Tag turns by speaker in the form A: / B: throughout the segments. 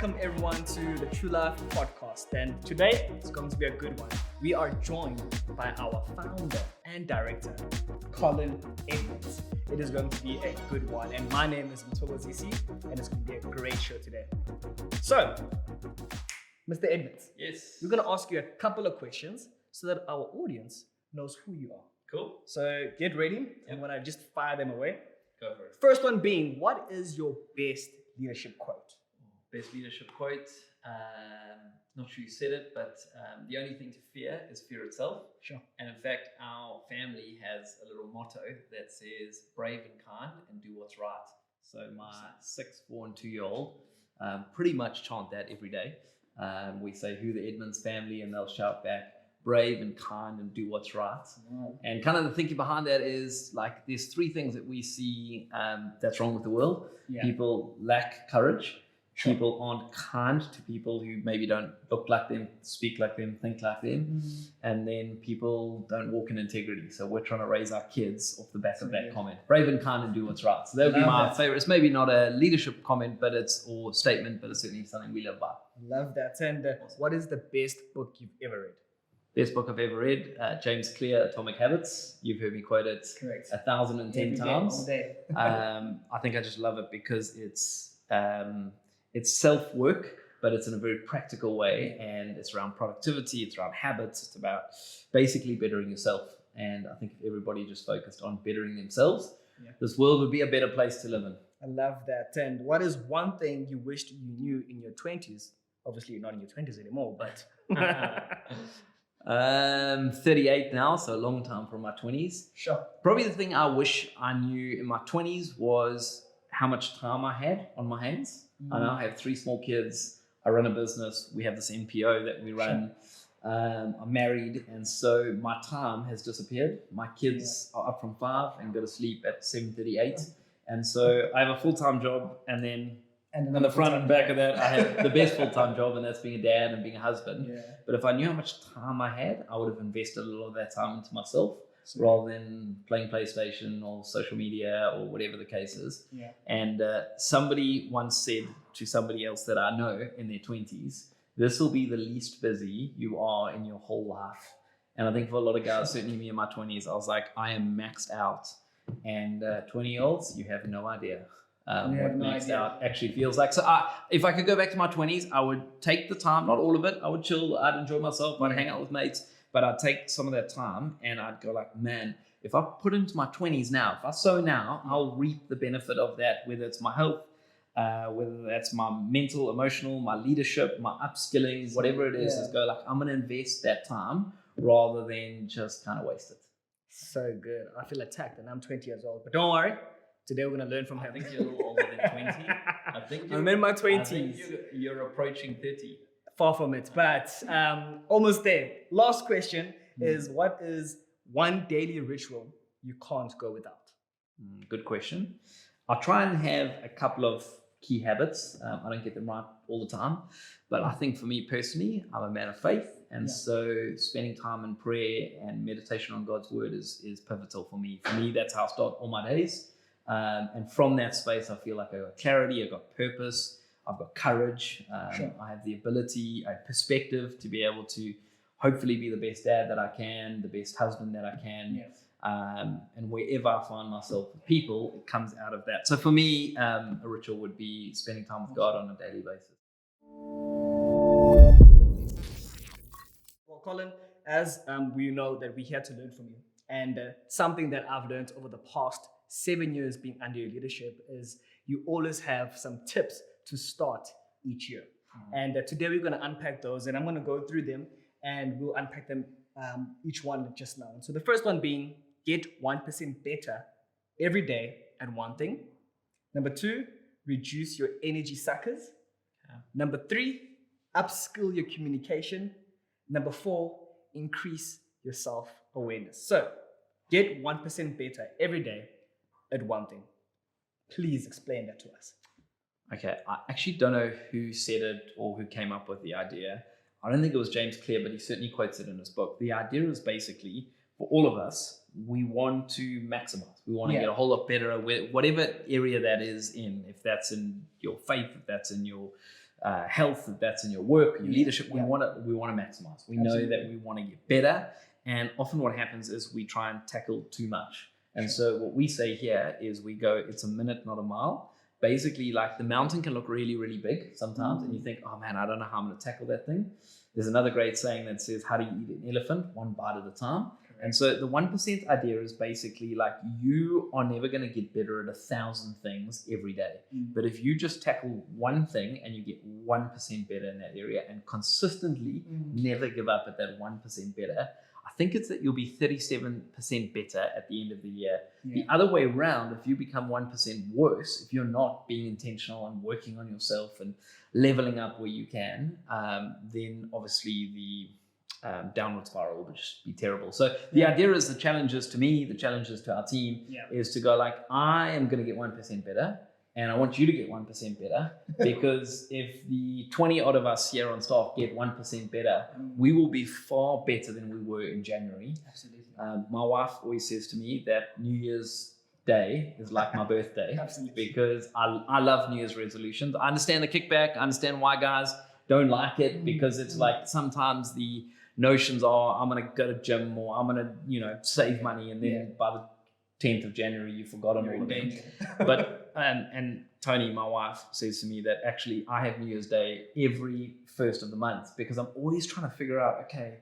A: welcome everyone to the Trulife podcast. And today it's going to be a good one. We are joined by our founder and director, Colin Edmonds. It is going to be a good one. And my name is Mtogozisi, and it's going to be a great show today. So, Mr. Edmonds,
B: Yes.
A: we're going to ask you a couple of questions so that our audience knows who you are.
B: Cool.
A: So get ready. I'm going to just fire them away.
B: Go for it.
A: First one being, what is your best leadership quote?
B: Best leadership quote. Not sure you said it, but the only thing to fear is fear itself.
A: Sure.
B: And in fact, our family has a little motto that says, brave and kind and do what's right. So my 6, 4, and 2-year-old pretty much chant that every day. We say, who the Edmonds family, and they'll shout back, brave and kind and do what's right.
A: Wow.
B: And kind of the thinking behind that is like there's 3 things that we see that's wrong with the world.
A: Yeah.
B: People lack courage.
A: Sure.
B: People aren't kind to people who maybe don't look like them, speak like them, think like them.
A: Mm-hmm.
B: And then people don't walk in integrity. So we're trying to raise our kids off the back of that
A: Yeah.
B: comment. Brave and kind and do what's right. So that would be
A: Love
B: my
A: that.
B: favorite. It's maybe not a leadership comment, but or statement, but it's certainly something we live by.
A: Love that. And what is the best book you've ever read?
B: Best book I've ever read, James Clear, Atomic Habits. You've heard me quote it
A: Correct.
B: 1,010
A: Every day,
B: times.
A: all day.
B: I think I just love it because it's self-work, but it's in a very practical way, and it's around productivity, it's around habits, it's about basically bettering yourself. And I think if everybody just focused on bettering themselves, this world would be a better place to live in.
A: I love that. And what is one thing you wished you knew in your 20s? Obviously, you're not in your 20s anymore, but
B: 38 now, so a long time from my 20s.
A: sure.
B: Probably the thing I wish I knew in my 20s was how much time I had on my hands. I now have 3 small kids. I run a business. We have this NPO that we run. I'm married, and so my time has disappeared. My kids are up from 5 and go to sleep at 7:38. And so I have a full-time job, and then on the front and back of that, I have the best full-time job, and that's being a dad and being a husband.
A: Yeah.
B: But if I knew how much time I had, I would have invested a lot of that time into myself rather than playing PlayStation or social media or whatever the case is.
A: Yeah.
B: And somebody once said to somebody else that I know in their 20s, this will be the least busy you are in your whole life. And I think for a lot of guys, certainly me in my 20s, I was like, I am maxed out. And 20-year-olds, you have no idea what maxed out actually feels like. So if I could go back to my 20s, I would take the time, not all of it. I would chill, I'd enjoy myself, I'd hang out with mates, but I'd take some of that time and I'd go like, man, if I put into my 20s now, if I sow now, I'll reap the benefit of that, whether it's my health, whether that's my mental, emotional, my leadership, my upskilling, whatever it is go like, I'm going to invest that time rather than just kind of waste it.
A: So good. I feel attacked, and I'm 20 years old. But don't worry. Today we're going to learn from him.
B: I think you're a little older than 20.
A: I'm in my 20s.
B: I think you're approaching 30.
A: Far from it, but almost there. Last question is, what is one daily ritual you can't go without?
B: Good question. I'll try and have a couple of key habits. I don't get them right all the time, but I think for me personally, I'm a man of faith. And so spending time in prayer and meditation on God's word is pivotal for me. For me, that's how I start all my days. And from that space, I feel like I've got clarity, I've got purpose, I've got courage, I have the ability, a perspective to be able to hopefully be the best dad that I can, the best husband that I can. And wherever I find myself with people, it comes out of that. So for me, a ritual would be spending time with God on a daily basis.
A: Well, Colin, as we know that we're here to learn from you, and something that I've learned over the past 7 years being under your leadership is you always have some tips to start each year. And today we're going to unpack those, and I'm going to go through them, and we'll unpack them each one just now. So the first one being, get 1% better every day at one thing. Number 2, reduce your energy suckers. Number 3, upskill your communication. Number 4, increase your self-awareness. So get 1% better every day at one thing. Please explain that to us.
B: Okay, I actually don't know who said it or who came up with the idea. I don't think it was James Clear, but he certainly quotes it in his book. The idea is basically, for all of us, we want to maximize. We want to get a whole lot better, whatever area that is in. If that's in your faith, if that's in your health, if that's in your work, your leadership, we
A: Yeah.
B: want to maximize. We
A: Absolutely.
B: know that we want to get better, and often what happens is we try and tackle too much. And so what we say here is we go, it's a minute, not a mile. Basically, like the mountain can look really, really big sometimes, and you think, oh man, I don't know how I'm going to tackle that thing. There's another great saying that says, how do you eat an elephant? One bite at a time.
A: Correct.
B: And so the 1% idea is basically like you are never going to get better at 1,000 things every day. But if you just tackle one thing and you get 1% better in that area and consistently never give up at that 1% better, I think it's that you'll be 37% better at the end of the year.
A: Yeah.
B: The other way around, if you become 1% worse, if you're not being intentional and working on yourself and leveling up where you can, then obviously the downward spiral would just be terrible. So the idea is the challenges to me, the challenges to our team is to go like, I am going to get 1% better. And I want you to get 1% better, because if the 20 odd of us here on staff get 1% better, we will be far better than we were in January.
A: Absolutely.
B: My wife always says to me that New Year's Day is like my birthday.
A: Absolutely.
B: Because I love New Year's resolutions. I understand the kickback. I understand why guys don't like it, because it's like sometimes the notions are, I'm going to go to gym, or I'm going to, save money, and then by the 10th of January, you've forgotten all of them. But and Tony, my wife, says to me that actually I have New Year's Day every first of the month, because I'm always trying to figure out, okay,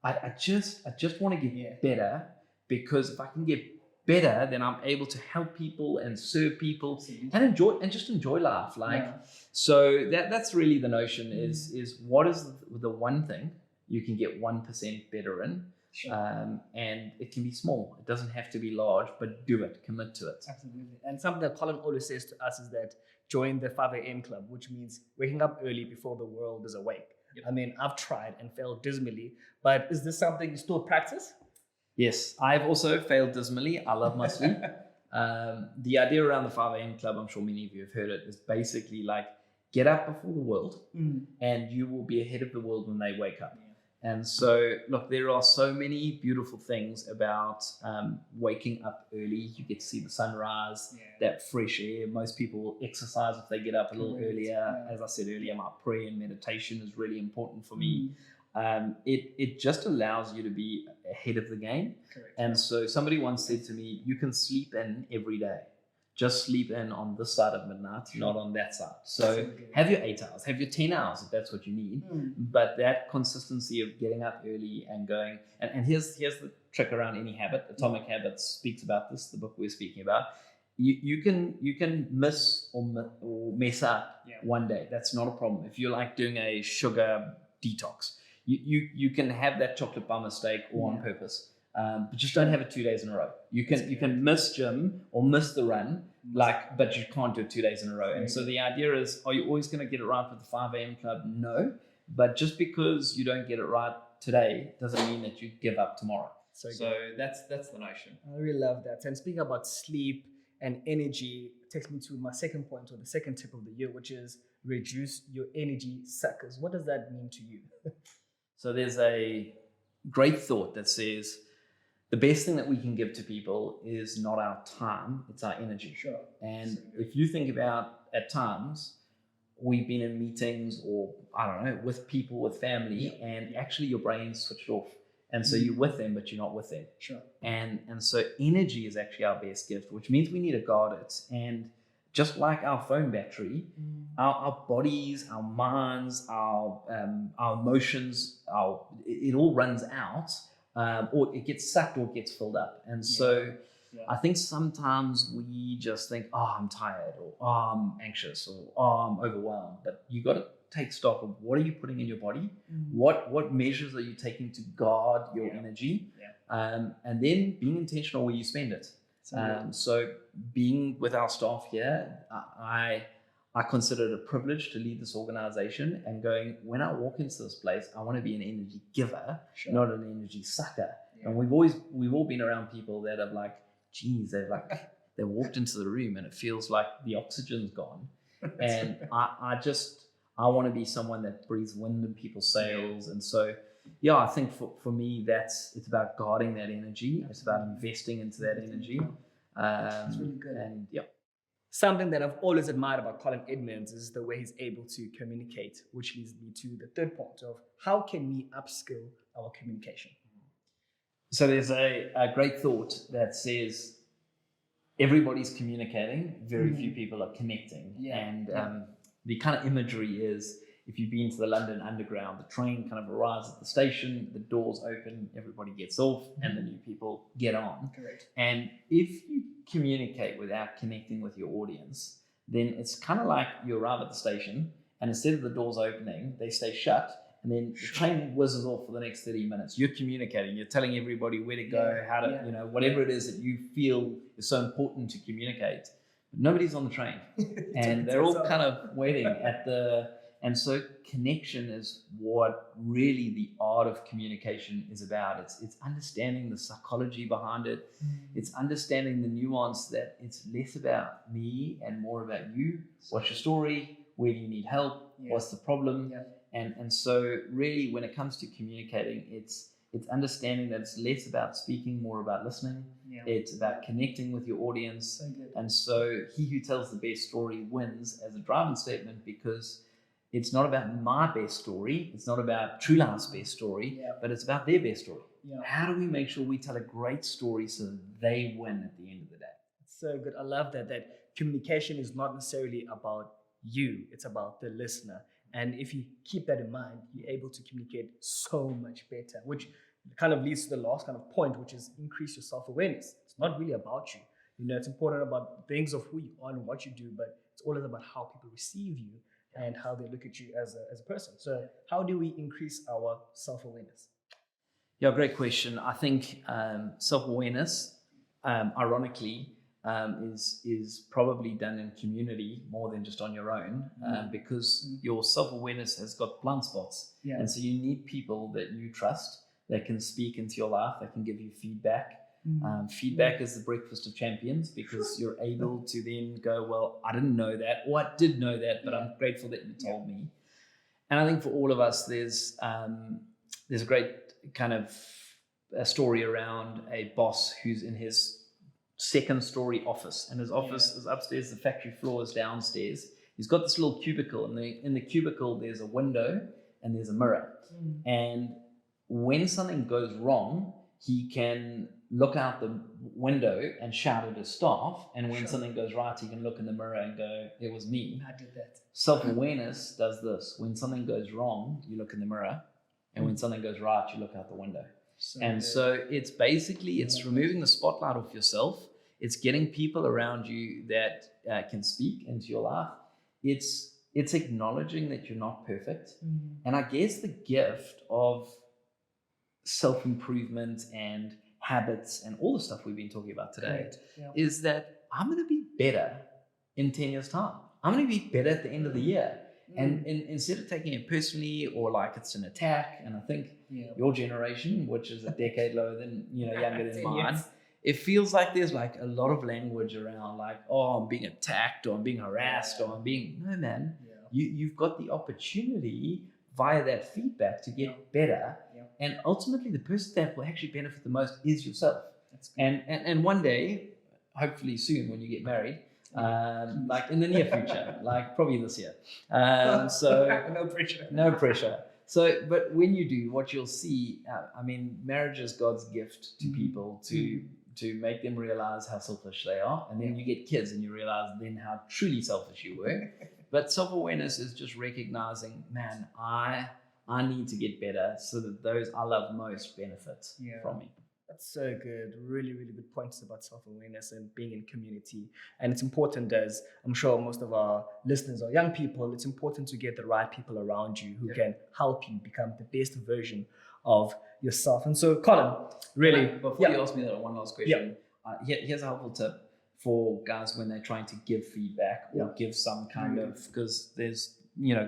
B: I just want to get better, because if I can get better, then I'm able to help people and serve people and just enjoy life. So that's really the notion is what is the one thing you can get 1% better in.
A: Sure.
B: And it can be small. It doesn't have to be large, but do it, commit to it.
A: Absolutely. And something that Colin always says to us is that join the 5 a.m. club, which means waking up early before the world is awake. Yep. I mean, I've tried and failed dismally, but is this something you still practice?
B: Yes, I've also failed dismally. I love my sleep. The idea around the 5 a.m. club, I'm sure many of you have heard it, is basically like get up before the world and you will be ahead of the world when they wake up. And so, look, there are so many beautiful things about waking up early. You get to see the sunrise, that fresh air. Most people will exercise if they get up a little earlier. As I said earlier, my prayer and meditation is really important for me. It just allows you to be ahead of the game.
A: Correct.
B: And so somebody once said to me, you can sleep in every day. Just sleep in on this side of midnight, not on that side. So have your 8 hours, have your 10 hours if that's what you need. But that consistency of getting up early and going, and here's the trick around any habit. Atomic Habits speaks about this, the book we're speaking about. You can miss or mess up one day. That's not a problem. If you're like doing a sugar detox, you can have that chocolate by mistake or on purpose. But just don't have it 2 days in a row. You can miss gym or miss the run, but you can't do it 2 days in a row. And so the idea is, are you always going to get it right with the 5 a.m. club? No. But just because you don't get it right today doesn't mean that you give up tomorrow. So that's the notion.
A: I really love that. And speaking about sleep and energy, takes me to my second point, or the second tip of the year, which is reduce your energy suckers. What does that mean to you?
B: So there's a great thought that says, the best thing that we can give to people is not our time, it's our energy.
A: Sure.
B: And if you think about, at times, we've been in meetings or, I don't know, with people, with family, and actually your brain's switched off. And so you're with them, but you're not with them.
A: Sure.
B: And so energy is actually our best gift, which means we need to guard it. And just like our phone battery, our bodies, our minds, our emotions, it all runs out. Or it gets sucked or it gets filled up. And so I think sometimes we just think, oh, I'm tired, or oh, I'm anxious, or oh, I'm overwhelmed. But you got to take stock of what are you putting in your body? What measures are you taking to guard your energy? And then being intentional where you spend it. So being with our staff here, I consider it a privilege to lead this organization, and going, when I walk into this place, I want to be an energy giver, not an energy sucker. And we've all been around people that have like, geez, they walked into the room and it feels like the oxygen's gone. And I want to be someone that breathes wind in people's sails. And so, I think for me, it's about guarding that energy. It's about investing into that energy.
A: That's really good.
B: And
A: something that I've always admired about Colin Edmonds is the way he's able to communicate, which leads me to the third point of how can we upskill our communication?
B: So there's a great thought that says everybody's communicating, very few people are connecting. And the kind of imagery is, if you've been to the London Underground, the train kind of arrives at the station, the doors open, everybody gets off, and the new people get on.
A: Correct.
B: And if you communicate without connecting with your audience, then it's kind of like you arrive at the station, and instead of the doors opening, they stay shut, and then the train whizzes off for the next 30 minutes. You're communicating, you're telling everybody where to go, how to, you know, whatever it is that you feel is so important to communicate. But nobody's on the train, and they're all kind of waiting at the... And so connection is what really the art of communication is about. It's understanding the psychology behind it. It's understanding the nuance that it's less about me and more about you. What's your story? Where do you need help? What's the problem? And so really when it comes to communicating, it's understanding that it's less about speaking, more about listening. It's about connecting with your audience. And so he who tells the best story wins as a driving statement, because it's not about my best story. It's not about Trulife's best story, but it's about their best story. How do we make sure we tell a great story so that they win at the end of the day?
A: So good. I love that communication is not necessarily about you. It's about the listener. And if you keep that in mind, you're able to communicate so much better, which kind of leads to the last kind of point, which is increase your self-awareness. It's not really about you. You know, it's important about things of who you are and what you do, but it's always about how people receive you and how they look at you as a person. So how do we increase our self-awareness?
B: Yeah, great question. I think self-awareness, ironically, is probably done in community more than just on your own, because your self-awareness has got blind spots. And so you need people that you trust that can speak into your life, that can give you feedback. Feedback is the breakfast of champions, because you're able to then go, well, I didn't know that, or I did know that, but I'm grateful that you told me. And I think for all of us, there's a great kind of a story around a boss who's in his second story office, and his office is upstairs, the factory floor is downstairs. He's got this little cubicle, and in the cubicle there's a window and there's a mirror. And when something goes wrong, he can look out the window and shout at his staff, and when something goes right, he can look in the mirror and go, it was me.
A: I did that.
B: Self-awareness does this. When something goes wrong, you look in the mirror, and when something goes right, you look out the window. So it's basically, it's removing the spotlight off yourself. It's getting people around you that can speak into your life. It's acknowledging that you're not perfect. And I guess the gift of self-improvement and habits and all the stuff we've been talking about today is that I'm going to be better in 10 years' time. I'm going to be better at the end of the year. And instead of taking it personally or like it's an attack, and I think your generation, which is a decade lower than, younger than mine, it feels like there's like a lot of language around like, oh, I'm being attacked, or I'm being harassed, or I'm being, no, man, you've got the opportunity via that feedback to get better. And ultimately the person that will actually benefit the most is yourself. And one day, hopefully soon, when you get married, like in the near future, like probably this year. So no pressure. So, but when you do, what you'll see, marriage is God's gift to people to make them realize how selfish they are. And then you get kids and you realize then how truly selfish you were. But self-awareness is just recognizing, man, I need to get better so that those I love most benefit from me.
A: That's so good. Really, really good points about self-awareness and being in community. And it's important, as I'm sure most of our listeners are young people, it's important to get the right people around you who can help you become the best version of yourself. And so, Colin, really...
B: Before you ask me that one last question, here's a helpful tip for guys when they're trying to give feedback or give some kind of... Because there's,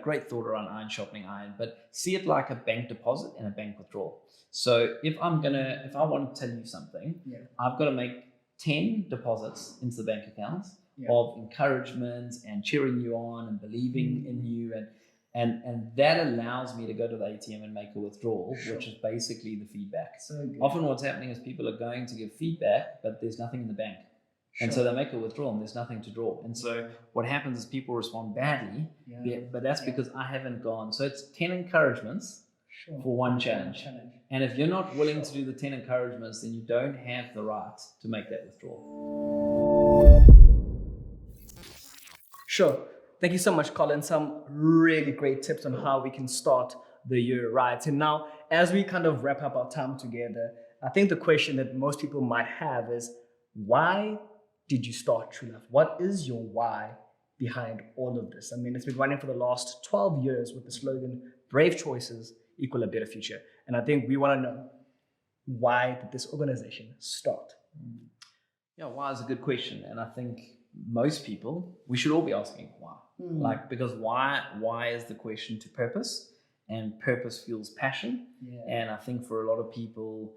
B: great thought around iron sharpening iron, but see it like a bank deposit and a bank withdrawal. So if I want to tell you something, I've got to make 10 deposits into the bank account of encouragement and cheering you on and believing in you. And that allows me to go to the ATM and make a withdrawal, which is basically the feedback. Often what's happening is people are going to give feedback, but there's nothing in the bank. And so they make a withdrawal and there's nothing to draw. And so what happens is people respond badly, but that's because I haven't gone. So it's 10 encouragements for one challenge. And if you're not willing to do the 10 encouragements, then you don't have the right to make that withdrawal.
A: Sure. Thank you so much, Colin. Some really great tips on how we can start the year right. And now, as we kind of wrap up our time together, I think the question that most people might have is, why did you start Trulife? What is your why behind all of this? I mean, it's been running for the last 12 years with the slogan, brave choices equal a better future. And I think we want to know, why did this organization start?
B: Yeah, why is a good question. And I think most people, we should all be asking why. Because why is the question to purpose, and purpose fuels passion. And I think for a lot of people,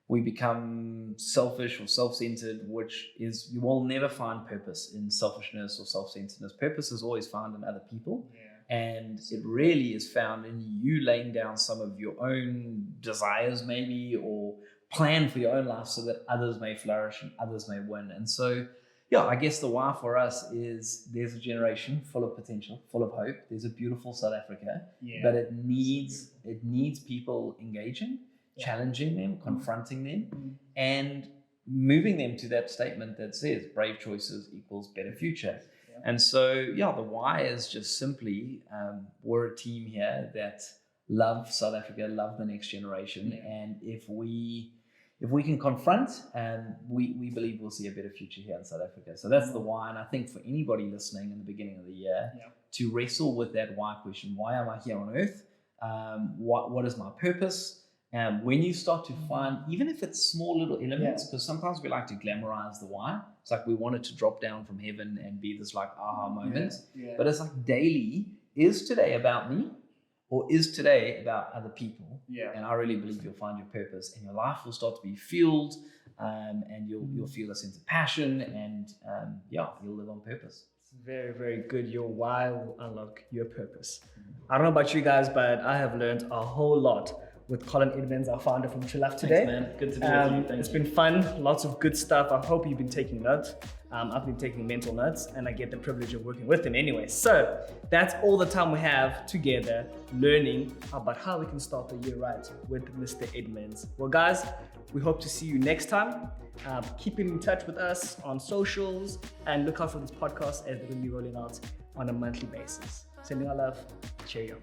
B: we become selfish or self-centered, which is, you will never find purpose in selfishness or self-centeredness. Purpose is always found in other people. And it really is found in you laying down some of your own desires maybe, or plan for your own life so that others may flourish and others may win. And so, yeah, I guess the why for us is there's a generation full of potential, full of hope. There's a beautiful South Africa, but it needs people engaging, challenging them, confronting them, and moving them to that statement that says brave choices equals better future. And so, yeah, the why is just simply, we're a team here that love South Africa, love the next generation. And if we can confront, we believe we'll see a better future here in South Africa. So that's the why. And I think for anybody listening in the beginning of the year, to wrestle with that why question, why am I here on earth? What is my purpose? When you start to find, even if it's small little elements, because sometimes we like to glamorize the why. It's like we want it to drop down from heaven and be this like aha moment. But it's like daily, is today about me? Or is today about other people? And I really believe you'll find your purpose, and your life will start to be fueled, and you'll feel a sense of passion, and you'll live on purpose.
A: Very, very good. Your why will unlock your purpose. I don't know about you guys, but I have learned a whole lot with Colin Edmonds, our founder from Trulife today.
B: Thanks, man. Good to be with you.
A: It's been fun. Lots of good stuff. I hope you've been taking notes. I've been taking mental notes, and I get the privilege of working with him anyway. So that's all the time we have together learning about how we can start the year right with Mr. Edmonds. Well, guys, we hope to see you next time. Keep in touch with us on socials, and look out for this podcast as they're going to be rolling out on a monthly basis. Sending our love. Cheerio.